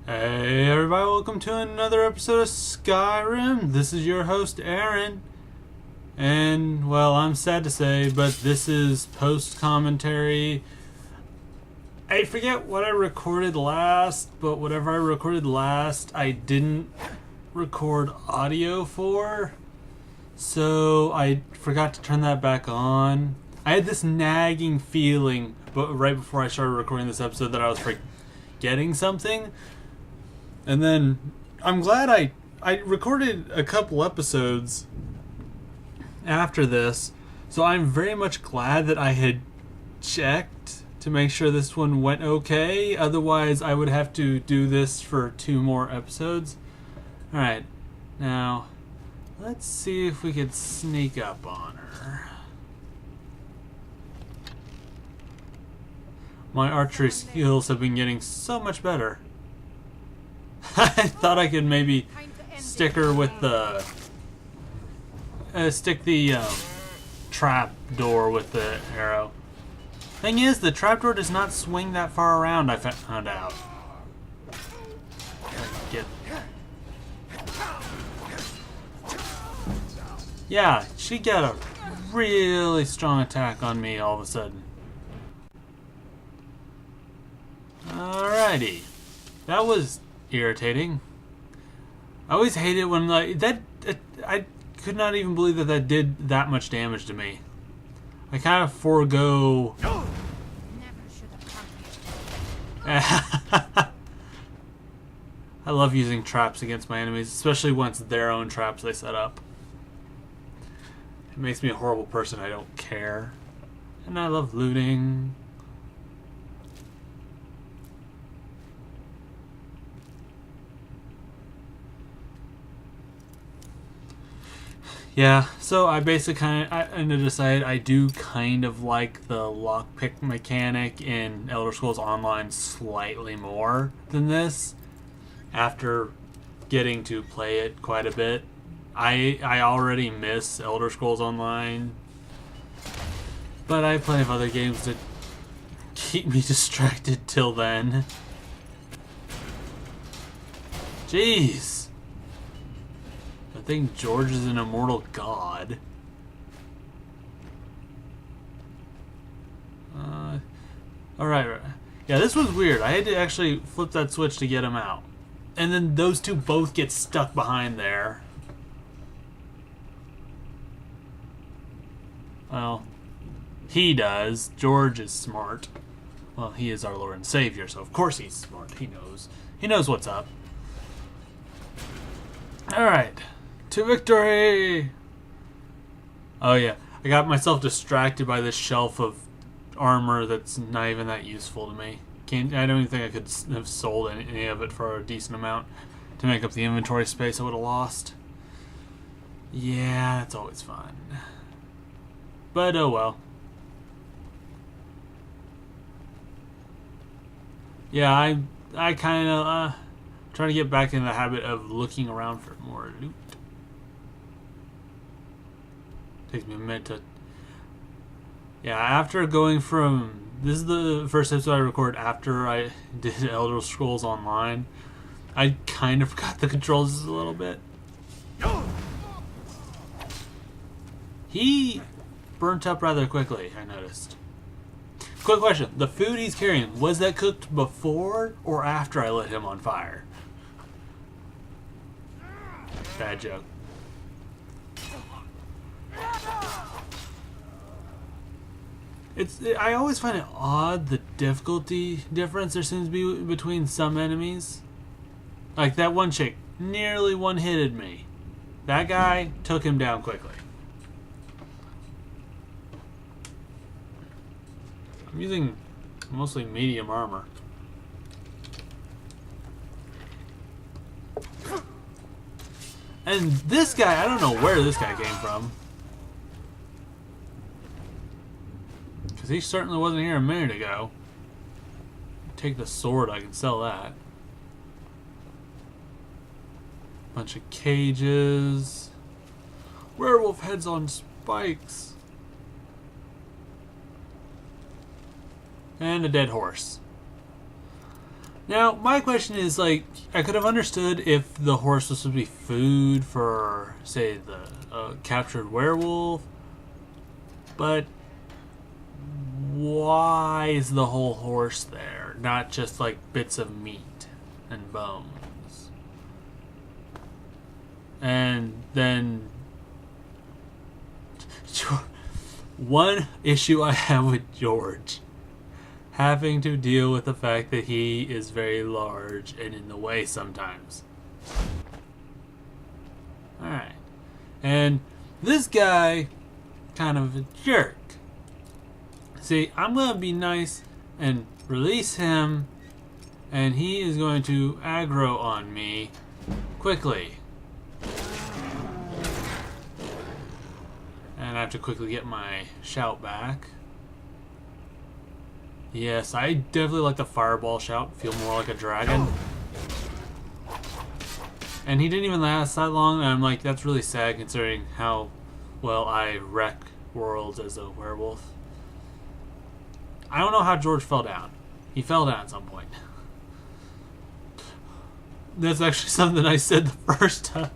Hey everybody, welcome to another episode of Skyrim. This is your host Aaron. And, well, I'm sad to say, but this is post-commentary. I forget what I recorded last, but whatever I recorded last, I didn't record audio for. So I forgot to turn that back on. I had this nagging feeling, but right before I started recording this episode, that I was forgetting something. And then I'm glad I recorded a couple episodes after this, so I'm very much glad that I had checked to make sure this one went okay. Otherwise, I would have to do this for 2 more episodes. Alright, now let's see if we could sneak up on her. My archery skills have been getting so much better. I thought I could maybe stick her with the trap door with the arrow. Thing is, the trapdoor does not swing that far around, I found out. Yeah, she got a really strong attack on me all of a sudden. Alrighty. That was irritating. I always hate it when I could not even believe that did that much damage to me. I kind of forego. I love using traps against my enemies, especially when it's their own traps they set up. It makes me a horrible person. I don't care. And I love looting. Yeah, so I basically I decided I do kind of like the lockpick mechanic in Elder Scrolls Online slightly more than this. After getting to play it quite a bit, I already miss Elder Scrolls Online, but I have plenty of other games that keep me distracted till then. Jeez. I think George is an immortal god. Alright. Yeah, this was weird. I had to actually flip that switch to get him out. And then those two both get stuck behind there. Well, he does. George is smart. Well, he is our Lord and Savior, so of course he's smart. He knows. He knows what's up. Alright. To victory! Oh yeah, I got myself distracted by this shelf of armor that's not even that useful to me. I don't even think I could have sold any of it for a decent amount to make up the inventory space I would have lost. Yeah, that's always fun. But oh well. Yeah, I kind of trying to get back in the habit of looking around for more loot. Takes me a minute to... Yeah, after going from... This is the first episode I recorded after I did Elder Scrolls Online. I kind of forgot the controls a little bit. He burnt up rather quickly, I noticed. Quick question. The food he's carrying, was that cooked before or after I lit him on fire? Bad joke. I always find it odd the difficulty difference there seems to be between some enemies. Like that one chick nearly one-hitted me. That guy took him down quickly. I'm using mostly medium armor. And this guy, I don't know where this guy came from. Because he certainly wasn't here a minute ago. Take the sword, I can sell that. Bunch of cages. Werewolf heads on spikes. And a dead horse. Now, my question is, like, I could have understood if the horse was supposed to be food for, say, the captured werewolf, but why is the whole horse there, not just, like, bits of meat and bones? And then, one issue I have with George, having to deal with the fact that he is very large and in the way sometimes. Alright. And this guy, kind of a jerk. See, I'm going to be nice and release him, and he is going to aggro on me quickly. And I have to quickly get my shout back. Yes, I definitely like the fireball shout. Feel more like a dragon. And he didn't even last that long. And I'm like, that's really sad considering how well I wreck worlds as a werewolf. I don't know how George fell down. He fell down at some point. That's actually something I said the first time.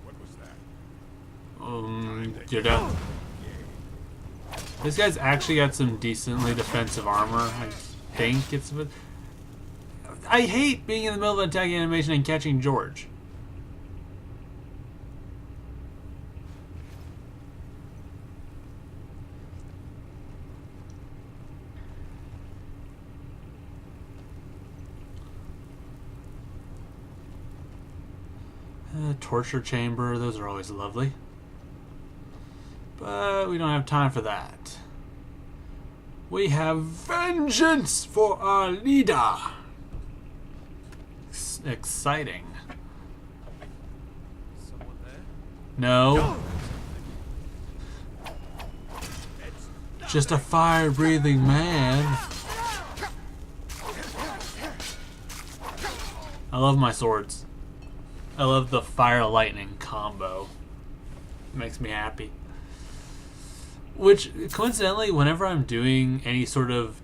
What was that? You're done. This guy's actually got some decently defensive armor. I think it's... I hate being in the middle of an attack animation and catching George. Torture chamber, those are always lovely. But we don't have time for that. We have vengeance for our leader. Exciting. Someone there? No. Just a fire-breathing man. I love my swords. I love the fire-lightning combo. It makes me happy. Which, coincidentally, whenever I'm doing any sort of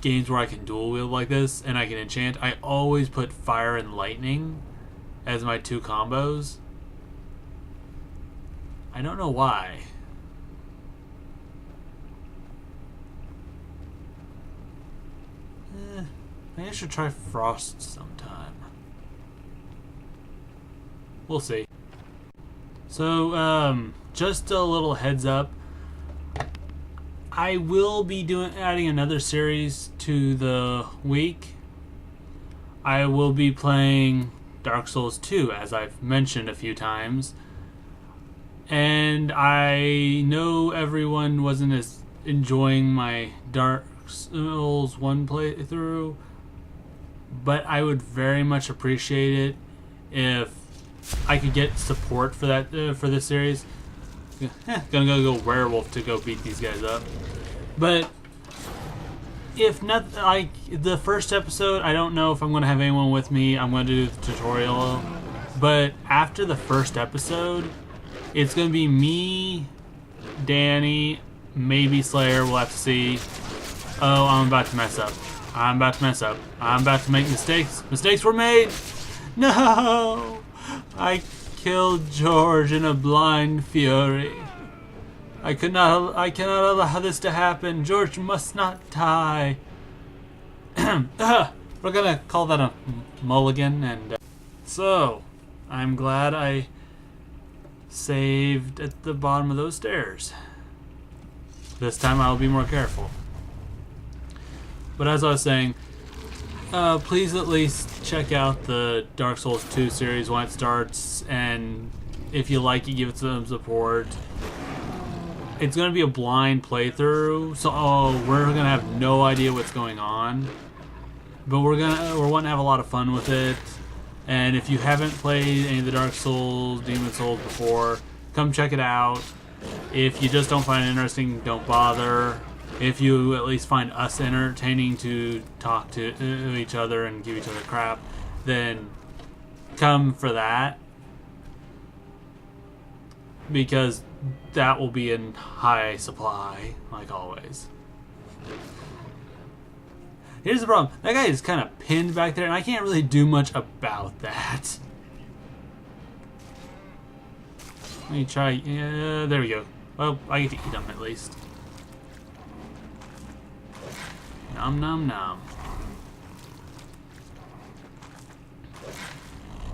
games where I can dual wield like this and I can enchant, I always put fire and lightning as my two combos. I don't know why. Maybe I should try frost sometime. We'll see. So, just a little heads up. I will be adding another series to the week. I will be playing Dark Souls 2, as I've mentioned a few times. And I know everyone wasn't as enjoying my Dark Souls 1 playthrough, but I would very much appreciate it if I could get support for that for this series. Gonna go werewolf to go beat these guys up. But if not, like the first episode, I don't know if I'm gonna have anyone with me. I'm gonna do the tutorial. But after the first episode, it's gonna be me, Danny, maybe Slayer. We'll have to see. Oh, I'm about to mess up. I'm about to mess up. I'm about to make mistakes. Mistakes were made. No, I killed George in a blind fury. I cannot allow this to happen. George must not die. We're gonna call that a mulligan. And so, I'm glad I saved at the bottom of those stairs. This time I'll be more careful. But as I was saying, please at least check out the Dark Souls 2 series when it starts, and if you like it, give it some support. It's going to be a blind playthrough, so we're going to have no idea what's going on. But we're wanting to have a lot of fun with it. And if you haven't played any of the Dark Souls, Demon Souls before, come check it out. If you just don't find it interesting, don't bother. If you at least find us entertaining to talk to each other and give each other crap, then come for that. Because that will be in high supply, like always. Here's the problem. That guy is kind of pinned back there, and I can't really do much about that. Let me try. There we go. Well, I get to eat them at least. Nom nom nom.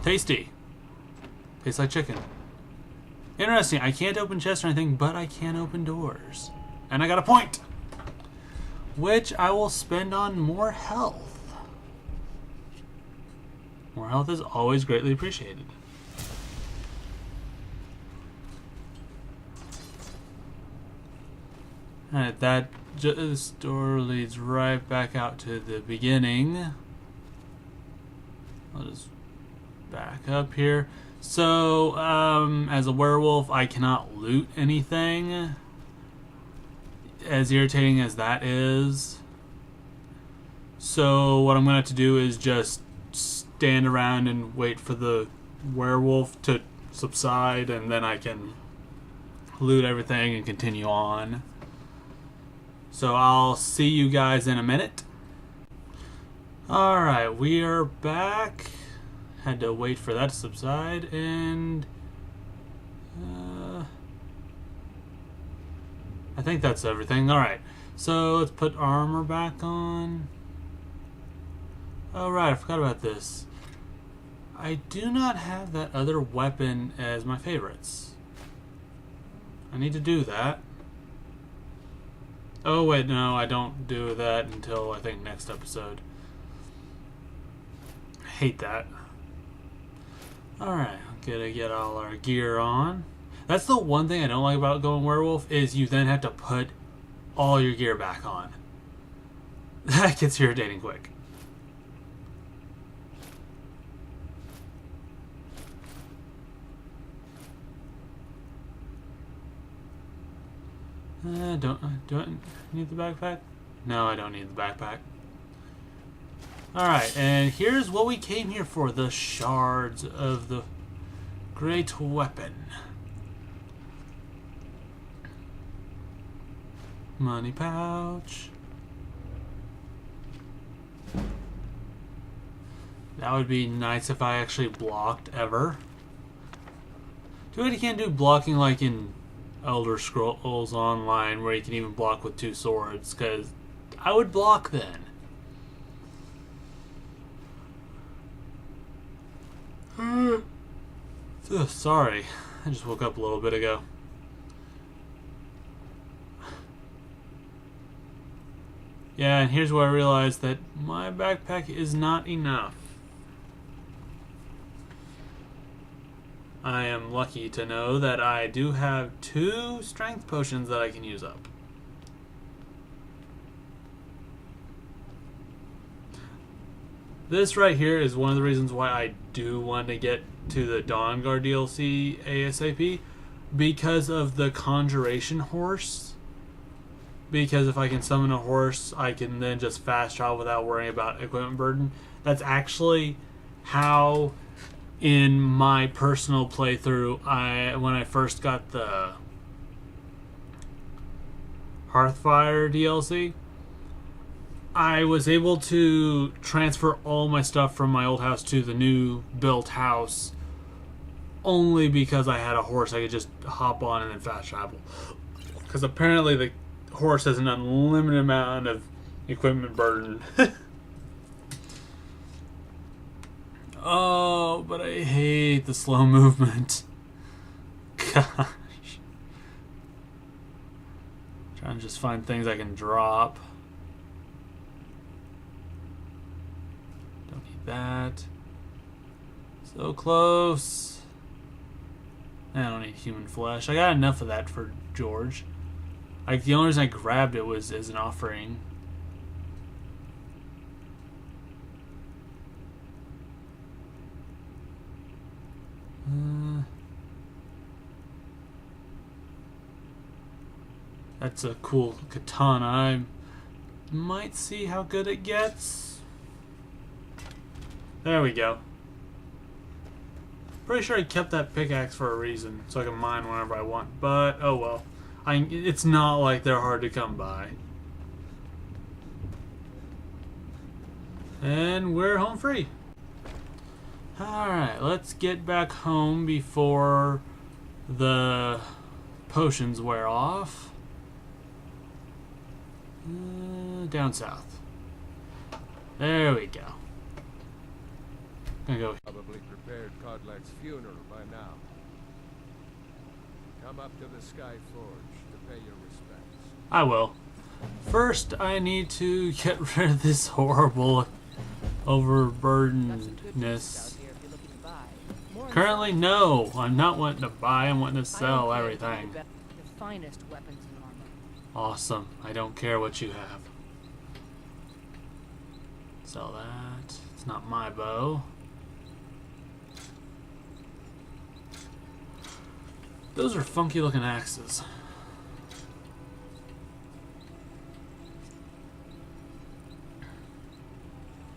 Tasty. Tastes like chicken. Interesting. I can't open chests or anything, but I can open doors. And I got a point, which I will spend on more health. More health is always greatly appreciated. Alright, that door leads right back out to the beginning. I'll just back up here. So, as a werewolf, I cannot loot anything. As irritating as that is. So, what I'm going to have to do is just stand around and wait for the werewolf to subside, and then I can loot everything and continue on. So I'll see you guys in a minute. Alright, we are back. Had to wait for that to subside, and I think that's everything. Alright, so let's put armor back on. Alright, I forgot about this. I do not have that other weapon as my favorites. I need to do that. Oh wait, no, I don't do that until I think next episode. I hate that. Alright, gotta get all our gear on. That's the one thing I don't like about going werewolf, is you then have to put all your gear back on. That gets irritating quick. Do I need the backpack? No, I don't need the backpack. Alright, and here's what we came here for. The shards of the great weapon. Money pouch. That would be nice if I actually blocked ever. Too bad you can't do blocking like in Elder Scrolls Online, where you can even block with 2 swords, because I would block then. Ugh, sorry, I just woke up a little bit ago. Yeah, and here's where I realized that my backpack is not enough. I am lucky to know that I do have 2 strength potions that I can use up. This right here is one of the reasons why I do want to get to the Dawnguard DLC ASAP, because of the Conjuration Horse. Because if I can summon a horse, I can then just fast travel without worrying about equipment burden. That's actually how, in my personal playthrough, when I first got the Hearthfire DLC, I was able to transfer all my stuff from my old house to the new built house only because I had a horse I could just hop on and then fast travel. Because apparently the horse has an unlimited amount of equipment burden. Oh, but I hate the slow movement. Gosh. Trying to just find things I can drop. Don't need that. So close. I don't need human flesh. I got enough of that for George. Like, the only reason I grabbed it was as an offering. That's a cool katana. I might see how good it gets. There we go. Pretty sure I kept that pickaxe for a reason, so I can mine whenever I want. But, oh well. It's not like they're hard to come by. And we're home free. Alright, let's get back home before the potions wear off. Down south. There we go. Gonna go. Probably prepared Kodlak's funeral by now. Come up to the Sky Forge to pay your respects. I will. First, I need to get rid of this horrible overburdenedness. Currently, no. I'm not wanting to buy. I'm wanting to sell everything. The finest weapons and armor. Awesome. I don't care what you have. Sell that. It's not my bow. Those are funky looking axes.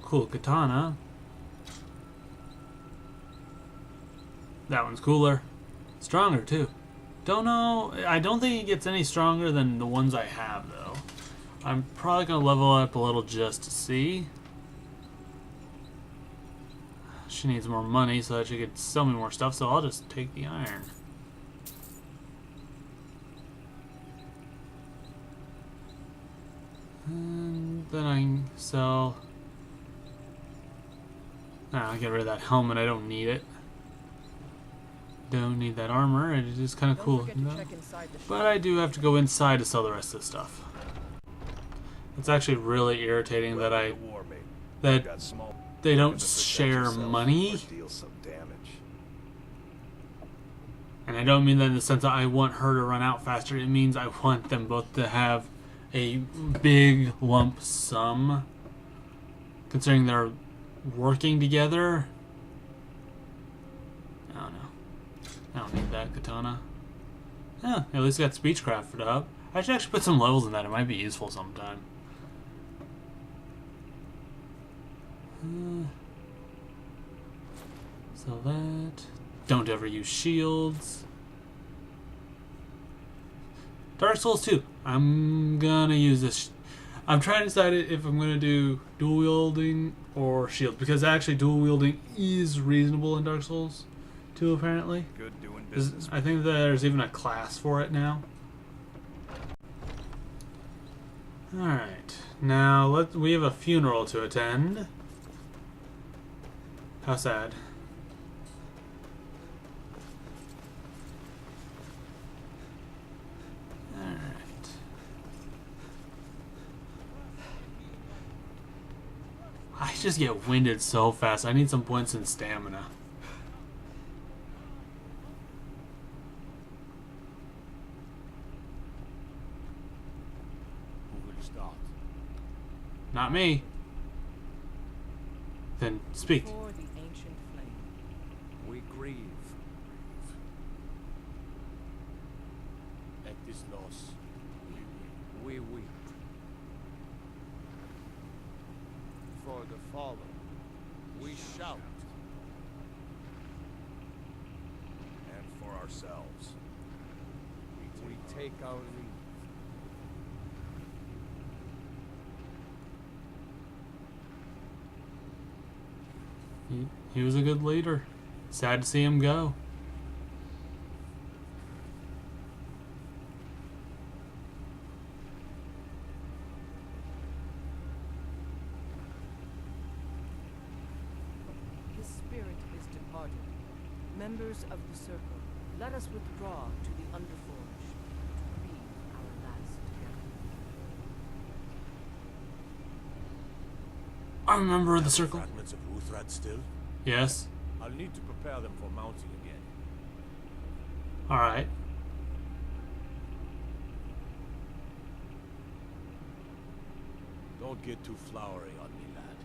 Cool katana. That one's cooler. Stronger too. Don't know. I don't think it gets any stronger than the ones I have though. I'm probably going to level up a little just to see. She needs more money so that she could sell me more stuff, so I'll just take the iron. And then I can sell... I'll get rid of that helmet, I don't need it. Don't need that armor, it is kind of cool. But I do have to go inside to sell the rest of the stuff. It's actually really irritating that they don't share money. And I don't mean that in the sense that I want her to run out faster. It means I want them both to have a big lump sum. Considering they're working together. I don't know. I don't need that katana. Yeah, at least got speechcraft up. I should actually put some levels in that. It might be useful sometime. So that. Don't ever use shields. Dark Souls 2. I'm gonna use this. I'm trying to decide if I'm gonna do dual wielding or shield, because actually dual wielding is reasonable in Dark Souls 2 apparently. Good doing business. I think that there's even a class for it now. Alright. Now we have a funeral to attend. How sad. Alright. I just get winded so fast. I need some points in stamina. Who will start? Not me. Then speak. For the ancient flame. We grieve. At this loss, we weep. For the fallen, we shout. And for ourselves, we take our leave. He was a good leader. Sad to see him go. His spirit is departed. Members of the circle, let us withdraw to the Underforge to breathe our last together. I'm a member of the circle. Fragments of Wuuthrad still? Yes. I'll need to prepare them for mounting again. Alright. Don't get too flowery on me, lad.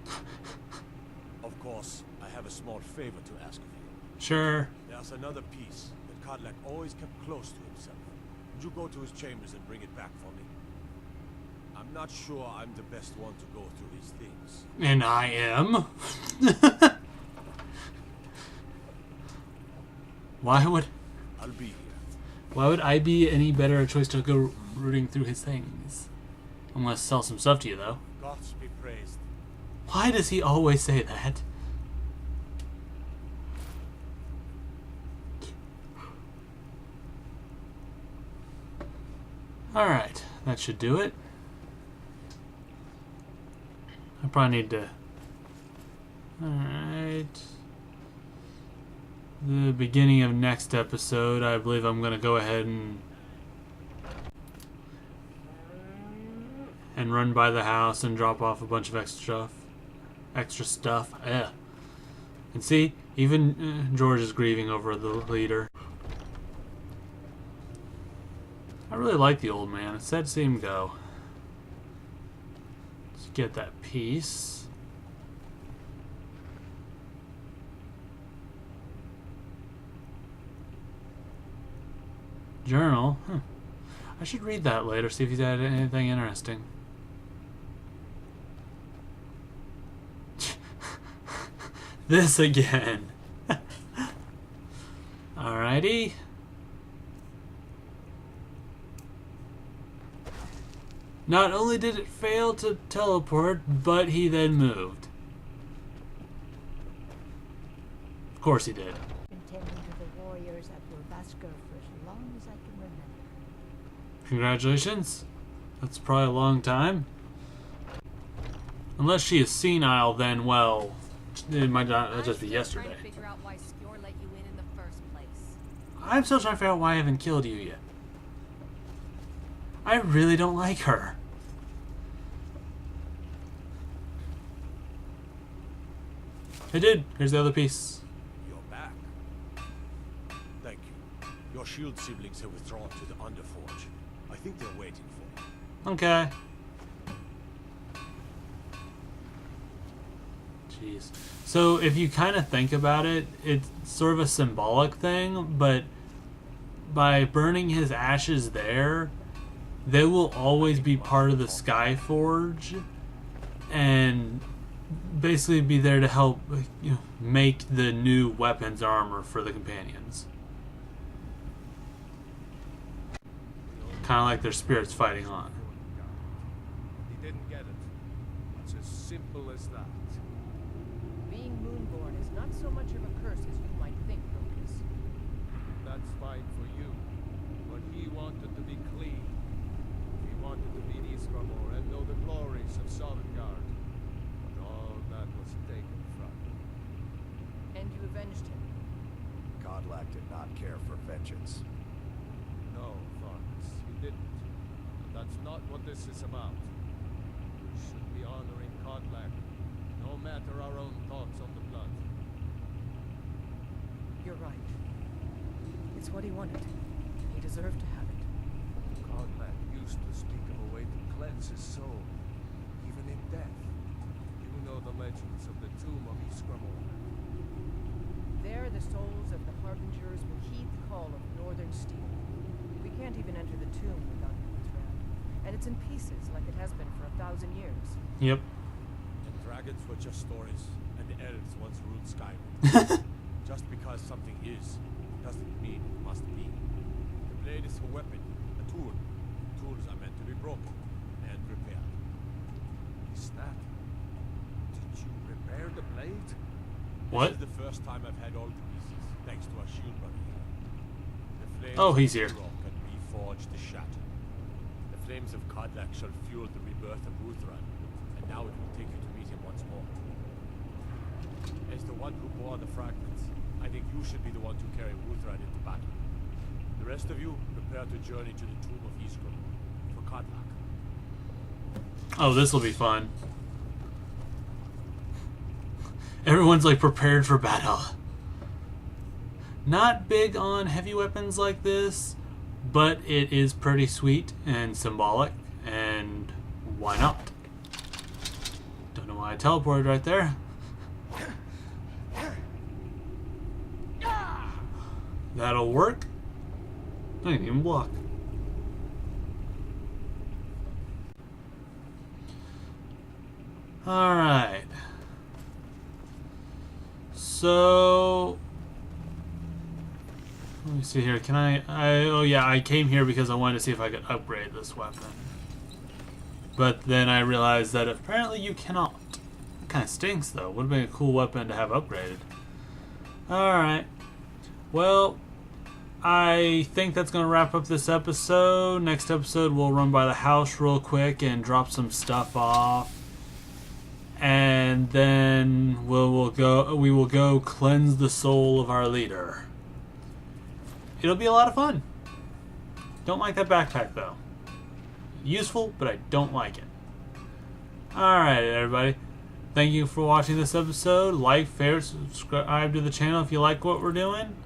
Of course, I have a small favor to ask of you. Sure. There's another piece that Kodlak always kept close to himself. Would you go to his chambers and bring it back for me? I'm not sure I'm the best one to go through his things. And I am. Why would I be any better choice to go rooting through his things? I'm gonna sell some stuff to you though. Gods be praised. Why does he always say that? Alright, that should do it. I probably need to... Alright. The beginning of next episode, I believe I'm going to go ahead and run by the house and drop off a bunch of extra stuff. Ugh. And see, even George is grieving over the leader. I really like the old man. It's sad to see him go. Let's get that piece. Journal? Huh. I should read that later, see if he's added anything interesting. This again. Alrighty. Not only did it fail to teleport, but he then moved. Of course he did. Tending to the warriors at Bulvaskar for as long as I can remember. Congratulations. That's probably a long time. Unless she is senile, then, well, it might not just be yesterday. I'm still trying to figure out why Sjel let you in the first place. I'm still trying to figure out why I haven't killed you yet. I really don't like her. Hey dude, here's the other piece. You're back. Thank you. Your shield siblings have withdrawn to the Underforge. I think they're waiting for you. Okay. Jeez. So if you kind of think about it, it's sort of a symbolic thing, but by burning his ashes there, they will always be part of the Skyforge and basically be there to help, you know, make the new weapons armor for the companions. Kind of like their spirits fighting on. He didn't get it. It's as simple as that. Being Moonborn is not so much of a curse as you might think, Lucas. That's fine for you. But he wanted to be clean. He wanted to be Aesir Armor and know the glories of Sovngarde. But all that was taken from him. And you avenged him. Godlack did not care for vengeance. No, Thorns, he didn't. And that's not what this is about. We should be honoring Godlack, no matter our own thoughts on the blood. You're right. It's what he wanted. He deserved to have it. Godlack used to speak of a way to cleanse his soul, even in death. You know the legends of the tomb of Aesir Armor. There, the souls of the Harbingers will heed the call of Northern Steel. We can't even enter the tomb without Wuuthrad. And it's in pieces like it has been for 1,000 years. Yep. And dragons were just stories, and the elves once ruled Skyrim. Just because something is, doesn't mean it must be. The blade is a weapon, a tool. Tools are meant to be broken and repaired. Is that? Did you repair the blade? What? This is the first time I've had all the pieces, thanks to our shield brother here. The flames Oh, he's of here. Rock can reforge the shattered. The flames of Kodlak shall fuel the rebirth of Wuuthrad, and now it will take you to meet him once more. As the one who bore the fragments, I think you should be the one to carry Wuuthrad into battle. The rest of you, prepare to journey to the tomb of Aesir for Kodlak. Oh, this will be fun. Everyone's like prepared for battle. Not big on heavy weapons like this, but it is pretty sweet and symbolic, and why not? Don't know why I teleported right there. That'll work. I didn't even block. Alright. So let me see here. Can oh yeah, I came here because I wanted to see if I could upgrade this weapon. But then I realized that apparently you cannot. kind of stinks, though. Would have been a cool weapon to have upgraded. Alright. Well, I think that's going to wrap up this episode. Next episode, we'll run by the house real quick and drop some stuff off. And then we will go cleanse the soul of our leader. It'll be a lot of fun. Don't like that backpack, though. Useful, but I don't like it. Alright, everybody. Thank you for watching this episode. Like, favorite, subscribe to the channel if you like what we're doing.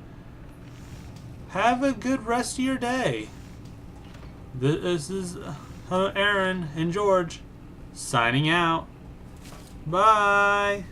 Have a good rest of your day. This is Aaron and George signing out. Bye.